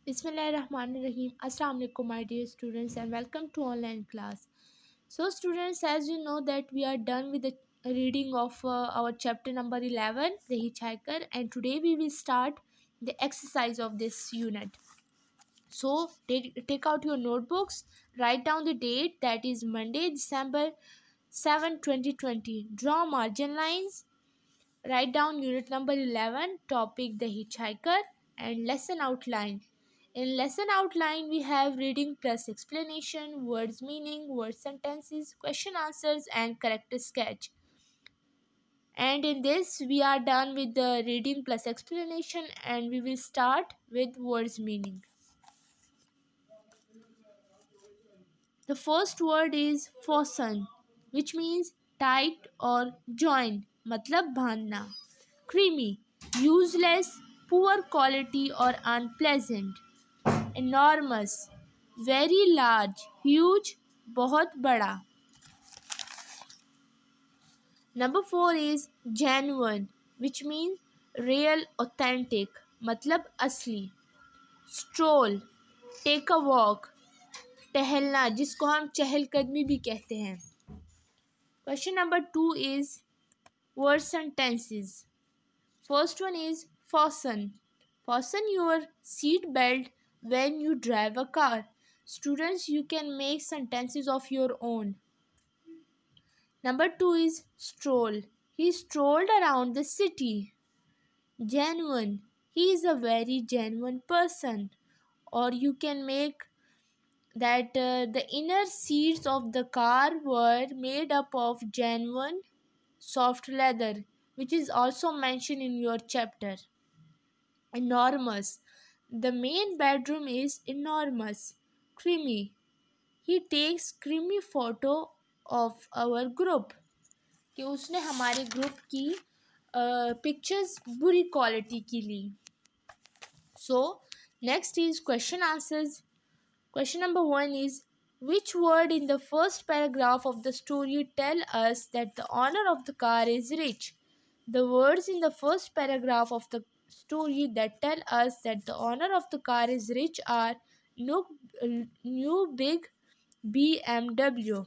Bismillahirrahmanirrahim. Assalamu alaikum, my dear students, and welcome to online class. So, students, as you know that we are done with the reading of our chapter number 11, The Hitchhiker, and today we will start the exercise of this unit. So, take out your notebooks, write down the date, that is Monday, December 7, 2020. Draw margin lines, write down unit number 11, topic The Hitchhiker, and lesson outline. In lesson outline, we have reading plus explanation, words meaning, word sentences, question answers, and character sketch. And in this, we are done with the reading plus explanation, and we will start with words meaning. The first word is fasten, which means tight or join, matlab bandhna. Creamy, useless, poor quality or unpleasant. Enormous, very large, huge, बहुत बड़ा. Number 4 is genuine, which means real, authentic, मतलब असली. Stroll, take a walk, टहलना, जिसको हम चहलकदमी भी कहते हैं. Question number 2 is word sentences. First one is fasten. Fasten your seat belt when you drive a car. Students, you can make sentences of your own. Number 2 is stroll. He strolled around the city. Genuine. He is a very genuine person. Or you can make that the inner seats of the car were made up of genuine soft leather, which is also mentioned in your chapter. Enormous. The main bedroom is enormous. Creamy. He takes creamy photo of our group. कि उसने हमारे group की pictures बुरी quality की ली. So next is question answers. Question number 1 is which word in the first paragraph of the story tell us that the owner of the car is rich? The words in the first paragraph of the story that tell us that the owner of the car is rich are new, new big BMW.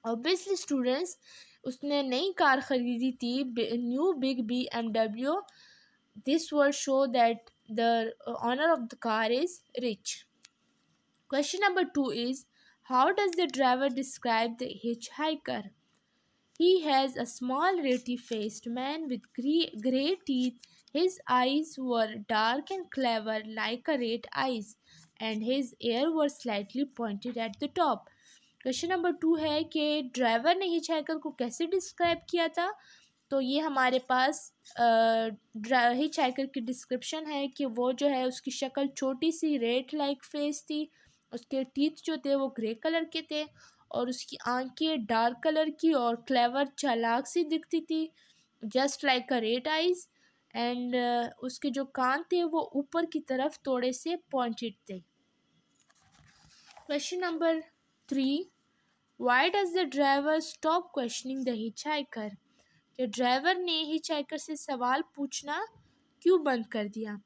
Obviously students, उसने नई car खरीदी थी, new big BMW. This will show that the owner of the car is rich. Question number 2 is how does the driver describe the hitchhiker? He has a small ratty-faced man with grey teeth. His eyes were dark and clever like a rat eyes, and his ears were slightly pointed at the top. Question number 2 है कि driver ने hitchhiker को कैसे describe किया था. तो ये हमारे पास हिचहाइकर की डिस्क्रिप्शन है कि वो जो है उसकी शक्ल छोटी सी रेट लाइक फेस थी, उसके टीथ जो थे वो ग्रे कलर के थे और उसकी आंखें डार्क कलर की और क्लेवर चालाक सी दिखती थी, just like a rate eyes. And उसके जो कान थे वो ऊपर की तरफ थोड़े से पॉइंटेड थे. Question number 3, Why does the driver stop questioning the hitchhiker? कि ड्राइवर ने हिचहाइकर से सवाल पूछना क्यों बंद कर दिया.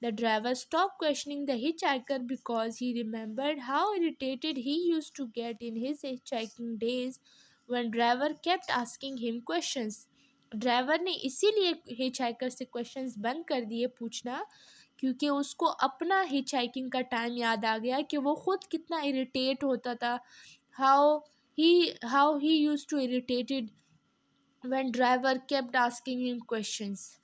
The driver stopped questioning the hitchhiker because he remembered how irritated he used to get in his hitchhiking days when driver kept asking him questions. Driver ने इसीलिए हिचहाइकर से क्वेश्चंस बंद कर दिए पूछना क्योंकि उसको अपना हिचहाइकिंग का टाइम याद आ गया कि वो खुद कितना इरिटेट होता था. how he used to irritated when driver kept asking him questions.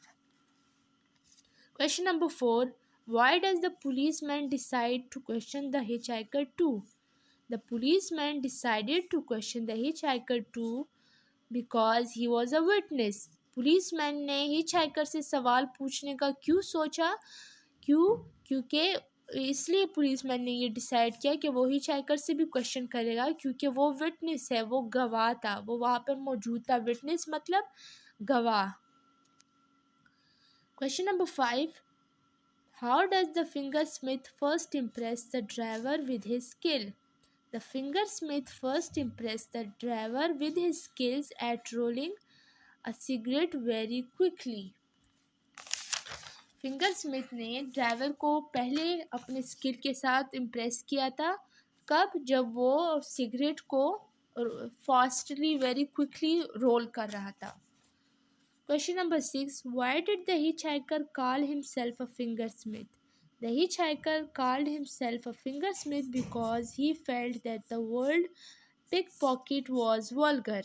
Question number 4, why does the policeman decide to question the hitchhiker too? The policeman decided to question the hitchhiker too because he was a witness. Policeman ने hitchhiker से सवाल पूछने का क्यों सोचा, क्योंकि इसलिए policeman ने ये डिसाइड किया कि वो हिचहाइकर से भी क्वेश्चन करेगा क्योंकि वो विटनेस है, वो गवाह था, वो वहाँ पर मौजूद था. विटनेस मतलब गवाह. Question number 5, how does the fingersmith first impress the driver with his skill? The fingersmith first impressed the driver with his skills at rolling a cigarette very quickly. Finger Smith ने driver को पहले अपने skill के साथ impress किया था। कब? जब वो सिगरेट को फास्टली वेरी क्विकली रोल कर रहा था। Question number 6. Why did the hitchhiker call himself a fingersmith? The hitchhiker called himself a fingersmith because he felt that the word pickpocket was vulgar.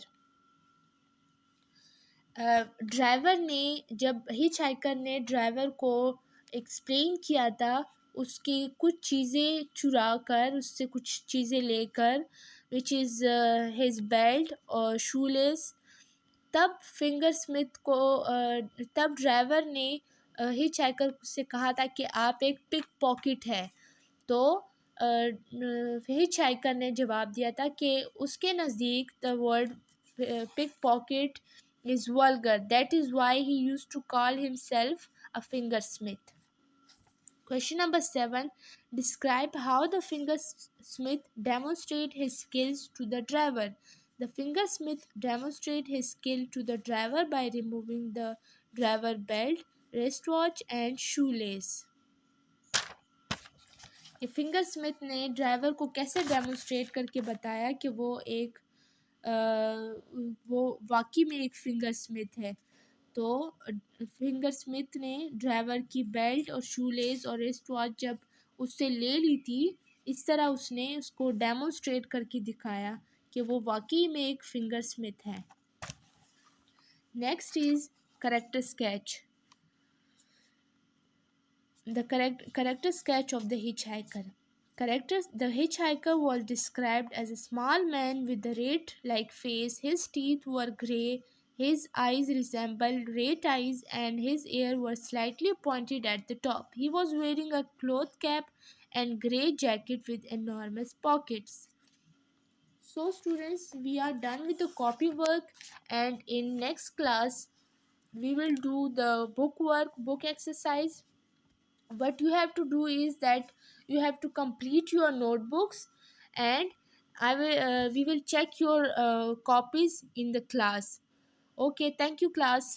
Driver ने जब hitchhiker ने driver को explain किया था, उसकी कुछ चीज़ें चुरा कर, उससे कुछ चीज़ें लेकर, विच इज़ हिज बेल्ट और शूलेस, तब फिंगर स्मिथ को तब ड्राइवर ने हिचहाइकर से कहा था कि आप एक पिक पॉकेट है। तो हिचहाइकर ने जवाब दिया था कि उसके नज़दीक the word pickpocket is vulgar. That is why he used to call himself a fingersmith. Question number 7. Describe how the fingersmith demonstrate his skills to the driver. The fingersmith demonstrate his skill to the driver by removing the driver belt, wristwatch and shoelace. ये finger Smith ने driver को कैसे demonstrate करके बताया कि वो वाकई में एक फिंगर स्मिथ है। तो फिंगर स्मिथ ने ड्राइवर की बेल्ट और शूलेस और रिस्ट वॉच जब उससे ले ली थी, इस तरह उसने उसको डेमोन्स्ट्रेट करके दिखाया कि वो वाकई में एक फिंगर स्मिथ है। Next is character sketch. The character sketch of the hitchhiker. The hitchhiker was described as a small man with a rat-like face. His teeth were gray, his eyes resembled rat eyes, and his ears were slightly pointed at the top. He was wearing a cloth cap and grey jacket with enormous pockets. So students, we are done with the copy work, and in next class we will do the book exercise. What you have to do is that you have to complete your notebooks, and we will check your copies in the class. Okay, thank you class.